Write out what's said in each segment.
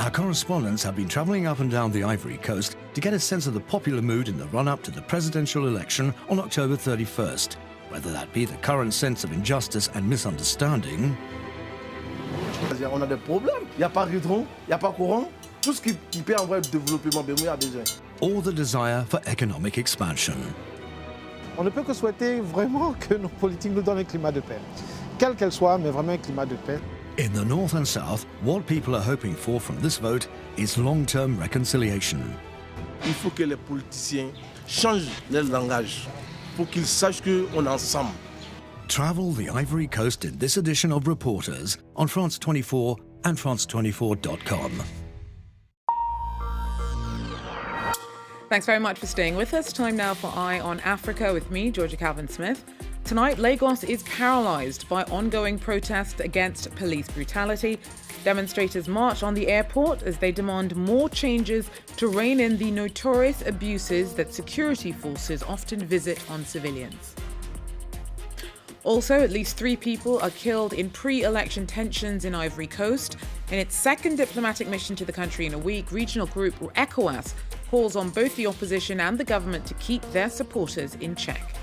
Our correspondents have been travelling up and down the Ivory Coast to get a sense of the popular mood in the run-up to the presidential election on October 31st, whether that be the current sense of injustice and misunderstanding, on a des problèmes, il n'y a pas goudron, il n'y a pas courant, tout ce qui peut envoyer le développement, il y a besoin. or the desire for economic expansion. On ne peut que souhaiter vraiment que nos politiques nous donnent un climat de paix. Quel qu'elle soit, mais vraiment un climat de paix. In the north and south, what people are hoping for from this vote is long-term reconciliation. Il faut que les politiciens changent leur langage pour qu'ils sachent qu'on est ensemble. Travel the Ivory Coast in this edition of Reporters on France 24 and France24.com. Thanks very much for staying with us. Time now for Eye on Africa with me, Georgia Calvin-Smith. Tonight, Lagos is paralysed by ongoing protests against police brutality. Demonstrators march on the airport as they demand more changes to rein in the notorious abuses that security forces often visit on civilians. Also, at least 3 people are killed in pre-election tensions in Ivory Coast. In its second diplomatic mission to the country in a week, regional group ECOWAS calls on both the opposition and the government to keep their supporters in check.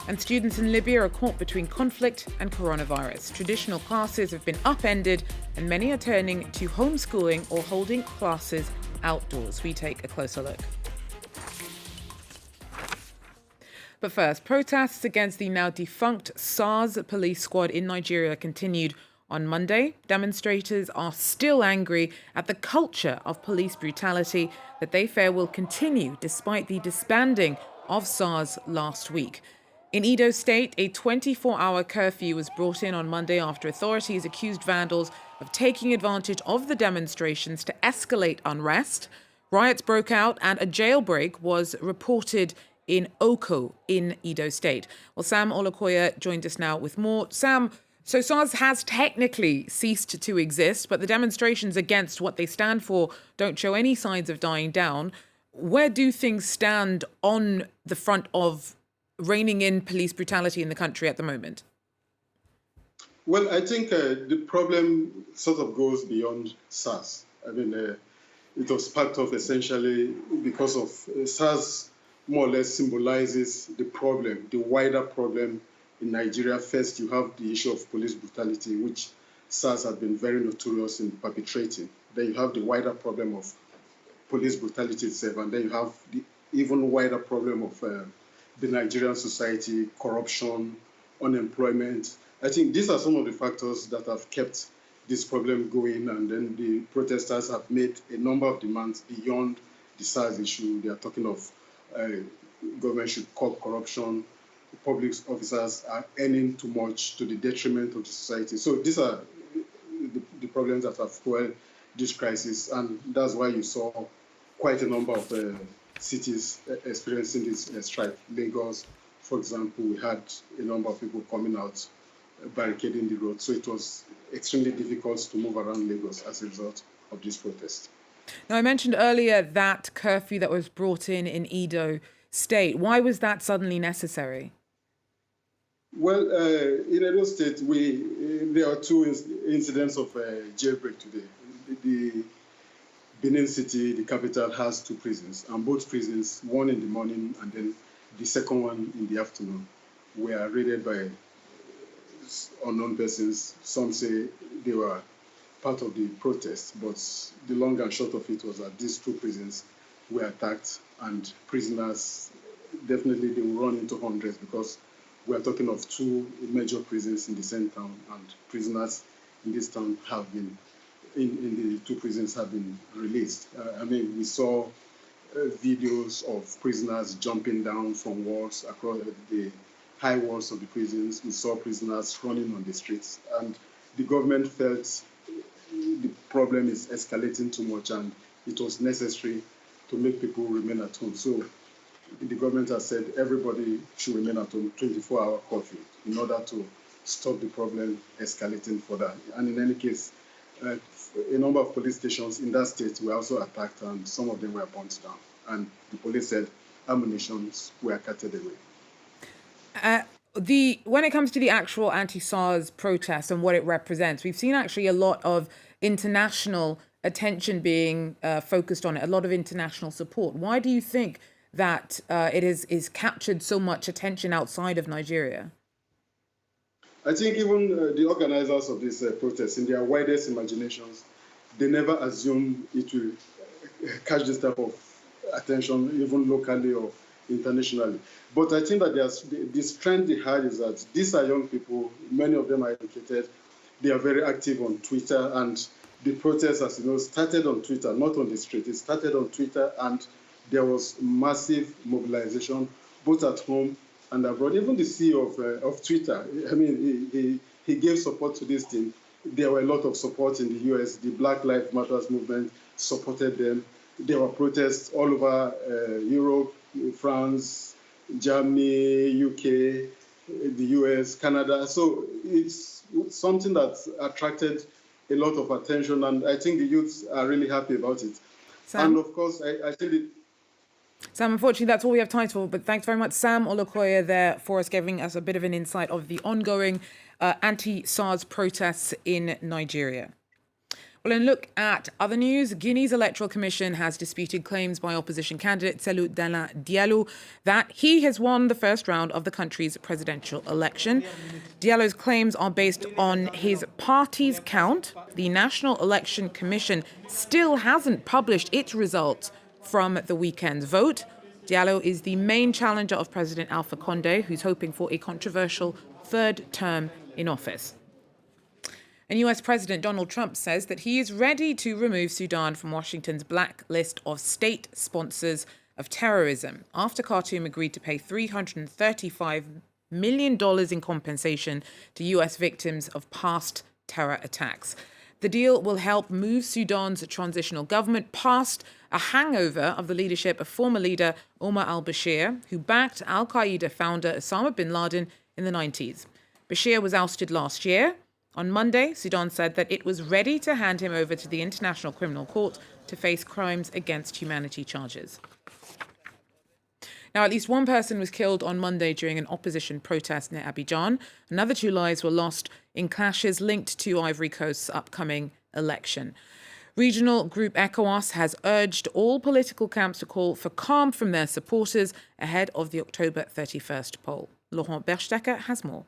And students in Libya are caught between conflict and coronavirus. Traditional classes have been upended and many are turning to homeschooling or holding classes outdoors. We take a closer look. But first, protests against the now defunct SARS police squad in Nigeria continued on Monday. Demonstrators are still angry at the culture of police brutality that they fear will continue despite the disbanding of SARS last week. In Edo State, a 24-hour curfew was brought in on Monday after authorities accused vandals of taking advantage of the demonstrations to escalate unrest. Riots broke out and a jailbreak was reported in Oko in Edo State. Well, Sam Olukoya joined us now with more. Sam, so SARS has technically ceased to exist, but the demonstrations against what they stand for don't show any signs of dying down. Where do things stand on the front of reining in police brutality in the country at the moment? Well, I think the problem sort of goes beyond SARS. I mean, it was part of essentially because of SARS more or less symbolizes the problem, the wider problem in Nigeria. First, you have the issue of police brutality, which SARS had been very notorious in perpetrating. Then you have the wider problem of police brutality itself, and then you have the even wider problem of the Nigerian society, corruption, unemployment. I think these are some of the factors that have kept this problem going, and then the protesters have made a number of demands beyond the SARS issue. They are talking of government should curb corruption, public officers are earning too much to the detriment of the society. So these are the problems that have fueled this crisis, and that's why you saw quite a number of cities experiencing this strike. Lagos, for example, we had a number of people coming out, barricading the road. So it was extremely difficult to move around Lagos as a result of this protest. Now, I mentioned earlier that curfew that was brought in Edo State. Why was that suddenly necessary? Well, in Edo State, there are 2 incidents of jailbreak today. The Benin City, the capital, has 2 prisons, and both prisons, one in the morning and then the second one in the afternoon, were raided by unknown persons. Some say they were part of the protest, but the long and short of it was that these 2 prisons were attacked, and prisoners, definitely they will run into hundreds because we are talking of 2 major prisons in the same town, and prisoners in this town have been, in the 2 prisons have been released. I mean, we saw videos of prisoners jumping down from walls across the high walls of the prisons. We saw prisoners running on the streets, and the government felt the problem is escalating too much, and it was necessary to make people remain at home. So the government has said everybody should remain at home, 24-hour curfew, in order to stop the problem escalating further. And in any case, a number of police stations in that state were also attacked, and some of them were burnt down. And the police said ammunition were carted away. When it comes to the actual anti-SARS protest and what it represents, we've seen actually a lot of international attention being focused on it, a lot of international support. Why do you think that it is captured so much attention outside of Nigeria? I think even the organizers of this protest, in their widest imaginations, they never assumed it will catch this type of attention, even locally or internationally. But I think that the strength they had is that these are young people, many of them are educated, they are very active on Twitter, and the protest, as you know, started on Twitter, not on the street. It started on Twitter, and there was massive mobilization, both at home and abroad. Even the CEO of Twitter, I mean, he gave support to this thing. There were a lot of support in the US. The Black Lives Matter movement supported them. There were protests all over Europe, France, Germany, UK, the US, Canada. So it's something that attracted a lot of attention, and I think the youths are really happy about it. Sam? And of course, I think Sam, unfortunately, that's all we have time for, but thanks very much, Sam Olukoya, there for us, giving us a bit of an insight of the ongoing anti-SARS protests in Nigeria. Well, and look at other news. Guinea's Electoral Commission has disputed claims by opposition candidate Cellou Dalein Diallo that he has won the first round of the country's presidential election. Diallo's claims are based on his party's count. The National Election Commission still hasn't published its results from the weekend's vote. Diallo is the main challenger of President Alpha Condé, who's hoping for a controversial third term in office. And US President Donald Trump says that he is ready to remove Sudan from Washington's blacklist of state sponsors of terrorism after Khartoum agreed to pay $335 million in compensation to US victims of past terror attacks. The deal will help move Sudan's transitional government past a hangover of the leadership of former leader Omar al-Bashir, who backed al-Qaeda founder Osama bin Laden in the 90s. Bashir was ousted last year. On Monday, Sudan said that it was ready to hand him over to the International Criminal Court to face crimes against humanity charges. Now, at least one person was killed on Monday during an opposition protest near Abidjan. Another 2 lives were lost in clashes linked to Ivory Coast's upcoming election. Regional group ECOWAS has urged all political camps to call for calm from their supporters ahead of the October 31st poll. Laurent Berstecker has more.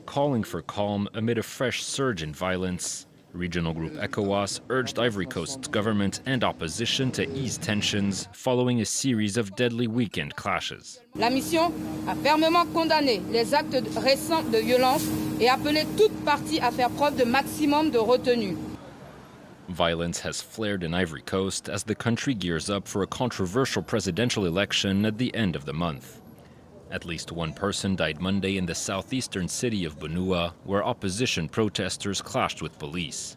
Calling for calm amid a fresh surge in violence, regional group ECOWAS urged Ivory Coast's government and opposition to ease tensions following a series of deadly weekend clashes. La mission a fermement condamné les actes récents de violence et appelé toute partie à faire preuve de maximum de retenue. Violence has flared in Ivory Coast as the country gears up for a controversial presidential election at the end of the month. At least one person died Monday in the southeastern city of Bunua, where opposition protesters clashed with police.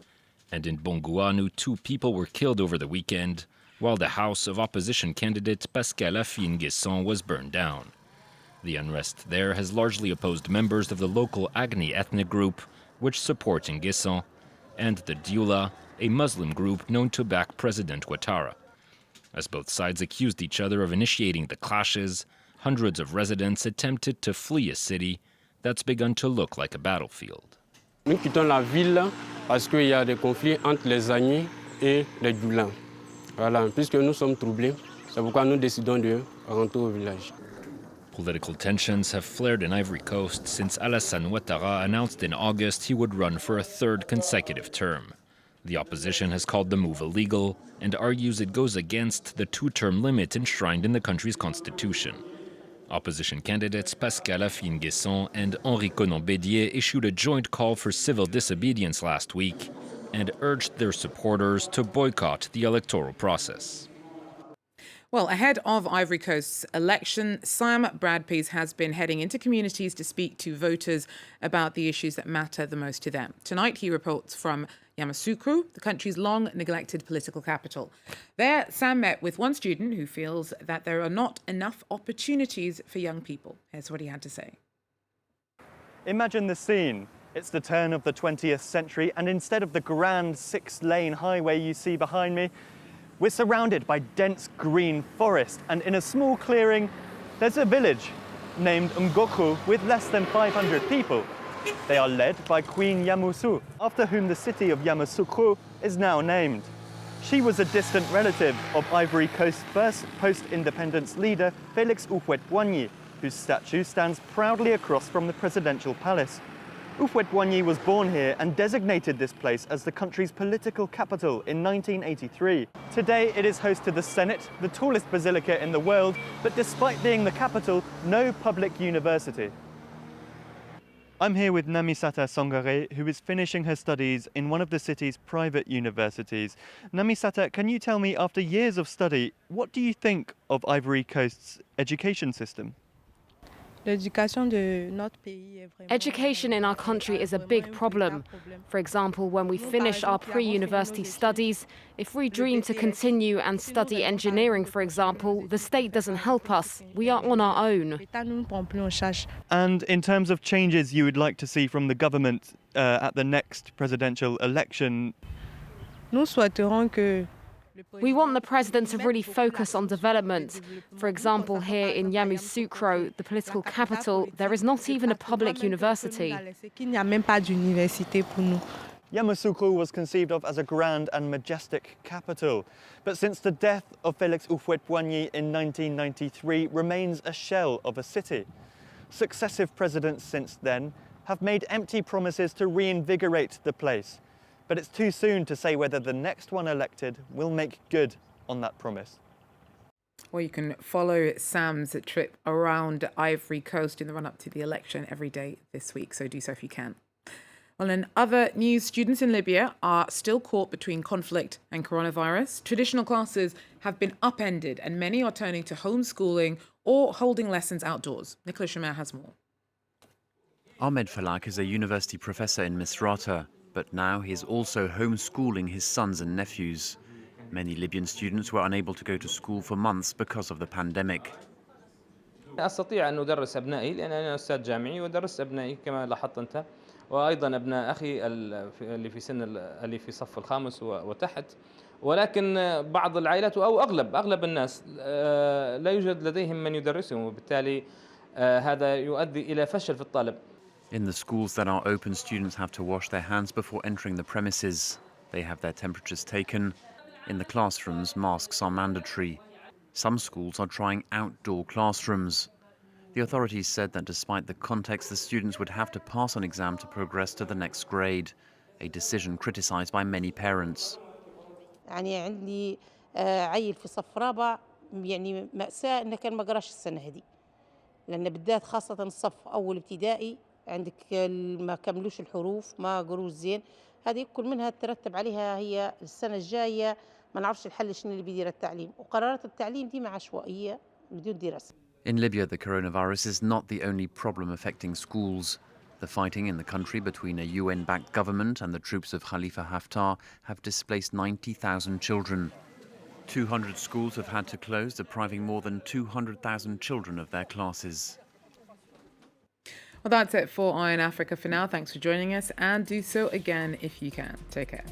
And in Bonguanu, 2 people were killed over the weekend, while the house of opposition candidate Pascal Affi-N'Guesson was burned down. The unrest there has largely opposed members of the local Agni ethnic group, which supports N'Guesson, and the Dioula, a Muslim group known to back President Ouattara. As both sides accused each other of initiating the clashes, hundreds of residents attempted to flee a city that's begun to look like a battlefield. Nous quittons la ville parce qu'il y a des conflits entre les Agnis et les Dioula. Voilà, puisque nous sommes troublés, c'est pourquoi nous décidons de rentrer au village. Political tensions have flared in Ivory Coast since Alassane Ouattara announced in August he would run for a 3rd consecutive term. The opposition has called the move illegal and argues it goes against the 2-term limit enshrined in the country's constitution. Opposition candidates Pascal Affi-N'Guesson and Henri Conon-Bédier issued a joint call for civil disobedience last week and urged their supporters to boycott the electoral process. Well, ahead of Ivory Coast's election, Sam Bradpees has been heading into communities to speak to voters about the issues that matter the most to them. Tonight, he reports from Yamoussoukro, the country's long-neglected political capital. There, Sam met with one student who feels that there are not enough opportunities for young people. Here's what he had to say. Imagine the scene. It's the turn of the 20th century, and instead of the grand 6-lane highway you see behind me, we're surrounded by dense green forest, and in a small clearing, there's a village named Ngoku with less than 500 people. They are led by Queen Yamoussoukro, after whom the city of Yamoussoukro is now named. She was a distant relative of Ivory Coast's first post-independence leader, Félix Houphouët-Boigny, whose statue stands proudly across from the presidential palace. Houphouët-Boigny was born here and designated this place as the country's political capital in 1983. Today it is host to the Senate, the tallest basilica in the world, but despite being the capital, no public university. I'm here with Namisata Songare, who is finishing her studies in one of the city's private universities. Namisata, can you tell me, after years of study, what do you think of Ivory Coast's education system? Education in our country is a big problem. For example, when we finish our pre-university studies, if we dream to continue and study engineering, for example, the state doesn't help us. We are on our own. And in terms of changes you would like to see from the government at the next presidential election? We want the president to really focus on development. For example, here in Yamoussoukro, the political capital, there is not even a public university. Yamoussoukro was conceived of as a grand and majestic capital, but since the death of Félix Houphouët-Boigny in 1993, remains a shell of a city. Successive presidents since then have made empty promises to reinvigorate the place. But it's too soon to say whether the next one elected will make good on that promise. Well, you can follow Sam's trip around Ivory Coast in the run-up to the election every day this week, so do so if you can. Well, in other news, students in Libya are still caught between conflict and coronavirus. Traditional classes have been upended and many are turning to homeschooling or holding lessons outdoors. Nicolas Chemin has more. Ahmed Falak is a university professor in Misrata, but now he's also homeschooling his sons and nephews. Many Libyan students were unable to go to school for months because of the pandemic. أستطيع أن أدرس أبنائي لأن أنا أستاذ جامعي ودرست أبنائي كما لاحظت أنت وأيضا أبناء أخي اللي في سن اللي في صف الخامس وتحت ولكن بعض العائلات أو أغلب الناس لا يوجد لديهم من يدرسهم وبالتالي هذا يؤدي إلى فشل في الطالب. In the schools that are open, students have to wash their hands before entering the premises. They have their temperatures taken. In the classrooms, masks are mandatory. Some schools are trying outdoor classrooms. The authorities said that despite the context, the students would have to pass an exam to progress to the next grade, a decision criticized by many parents. يعني عندي عيل في صف رابع يعني مأساة إنه كان ما قراش السنة هذه لأن بالذات خاصة الصف أول ابتدائي عندك ما كملوش الحروف ما قروش زين هذه كل منها ترتب عليها هي السنة الجاية ما نعرفش الحل شنو اللي بيدير التعليم وقرارات التعليم ديما عشوائية بدون دراسة. In Libya, the coronavirus is not the only problem affecting schools. The fighting in the country between a UN-backed government and the troops of Khalifa Haftar have displaced 90,000 children. 200 schools have had to close, depriving more than 200,000 children of their classes. Well, that's it for Eye on Africa for now. Thanks for joining us and do so again if you can. Take care.